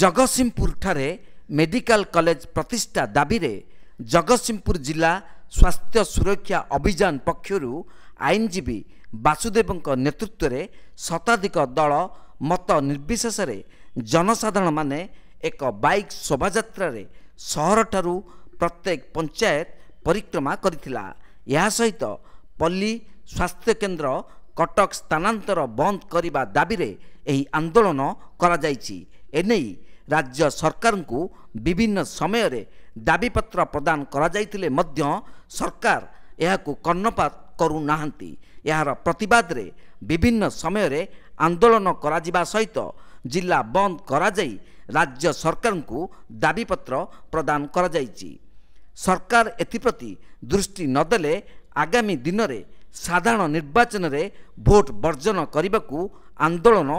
जगतसिंहपुर ठारे medical college प्रतिष्ठा दाबी रे जगतसिंहपुर जिला स्वास्थ्य सुरक्षा अभियान पक्षरु आईनजीवी वासुदेव नेतृत्व में शताधिक दल मत निर्विशेष जनसाधारण माने एक बाइक शोभायात्रा रे सहर ठारू प्रत्येक पंचायत परिक्रमा करथिला। यह सहित पल्ली स्वास्थ्य केन्द्र कटक स्थानांतर बंद करने दाबी रे एही आंदोलन करा जायछि। एनेई राज्य सरकार को विभिन्न समय रे दाबीपत्र प्रदान करा जायतिले मध्य सरकार यहाकू कर्णपात करू नाहंती। यार प्रतिवाद रे विभिन्न समय रे आंदोलन करा जिबा सहित जिला बंद करा जाई राज्य सरकार को दाबीपत्र प्रदान करा जायछि। सरकार एथिप्रति दृष्टि नदेले आगामी दिन में साधारण निर्वाचन रे भोट वर्जन करने आंदोलन।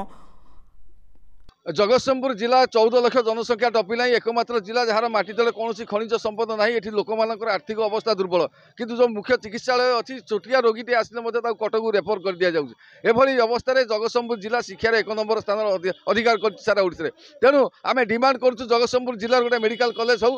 जगतसिंहपुर जिला 14 लाख जनसंख्या टपिला एकमात्र जिला जहार माटी तले कौन खनिज संपद ना ये लोक आर्थिक अवस्था दुर्बल किंतु जो मुख्य चिकित्सालय अच्छी छोटिया रोगीटे आसले कटक रेफर कर दि जाए अवस्था जगतसिंहपुर जिला शिक्षार 1 नंबर स्थान अधिकार कर सारा ओडिशा तेणु आम डिमांड करूँ जगतसिंहपुर जिलार गोटे मेडिकल कॉलेज हो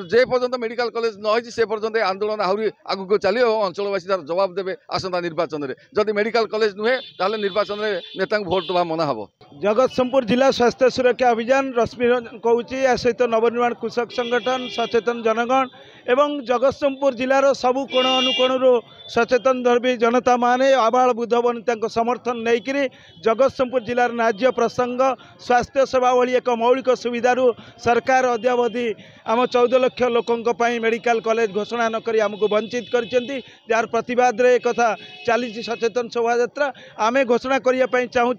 जे पर्यंत मेडिकल कॉलेज न से पर्यंत आंदोलन आहरी आगक चलो अंचलवासी तार जवाब देवे आसंता निर्वाचन में जदि मेडिकल कॉलेज नुहे ताले निर्वाचन में नेता भोट देवा मना हम। जगतसिंहपुर जिला स्वास्थ्य सुरक्षा अभियान रश्मि कहूँ या सहित नवनिर्माण कृषक संगठन सचेतन जनगण एवं जगतसिंहपुर जिलार सबु कोण अनुकोण सचेतन धर्मी जनता माने आबाल बुद्ध वनिता समर्थन नहीं जगतसिंहपुर जिलार राज्य प्रसंग स्वास्थ्य सेवा भली एक मौलिक सुविधार सरकार अद्यावधि आम 14 लाख लोकों मेडिकल कॉलेज घोषणा नक आमको वंचित कर प्रतिवाद रे कथा चली सचेतन शोभायात्रा आम घोषणा करने चाहूँ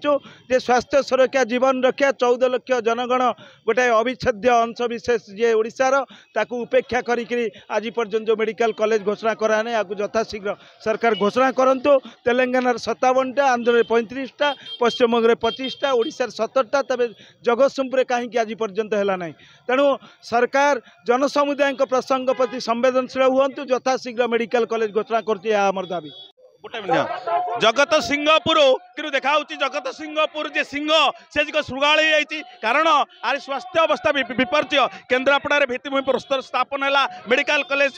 जे स्वास्थ्य सुरक्षा जीवन रक्षा 14 लाख जनगण गोटे अविच्छेद्य अंश विशेष जे ओडिशार ताकू उपेक्षा करी आज पर्यंत जो मेडिकल कॉलेज घोषणा कराने आपको यथाशीघ्र सरकार घोषणा करंतु। तेलंगाना 57टा, आंध्र 35टा, पश्चिमबंग 25टा, ओडिशा 17टा, तबे जगतसिंहपुर कहीं आज पर्यंत है ना। तेणु सरकार जनसमुदाय प्रसंग प्रति संवेदनशील हूँ यथाशीघ्र मेडिकल कॉलेज घोषणा करती आमर दाबी। जगत सिंहपुर कि देखा जगत सिंहपुर जे सिंह से श्रृगाल कारण आर स्वास्थ्य अवस्था विपर्य केन्द्रापड़ा भित्तिभूमि प्रस्तर स्थापन है मेडिकल कॉलेज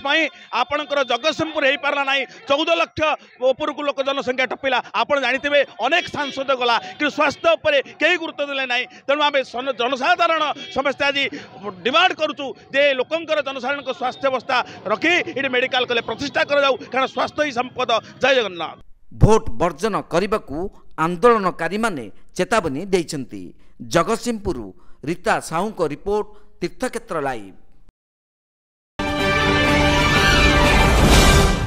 आपणकर जगतसिंहपुर हो पारा ना 14 लाख उपरकू लोक जनसंख्या टपिला आप जानते अनेक सांसद गला कि स्वास्थ्य उपर कई गुरुत्व देले ना। तेणु आम जनसाधारण समस्ते आज डिमांड करूँ जे लोकंर जनसाधारण स्वास्थ्य अवस्था रखी ये मेडिकल कॉलेज प्रतिष्ठा कर कारण स्वास्थ्य ही संपद। जय जगन्नाथ। भोट वर्जन करने को आंदोलनकारी माने चेतावनी देइछंती। जगतसिंहपुर रीता साहू को रिपोर्ट तीर्थक्षेत्र लाइव।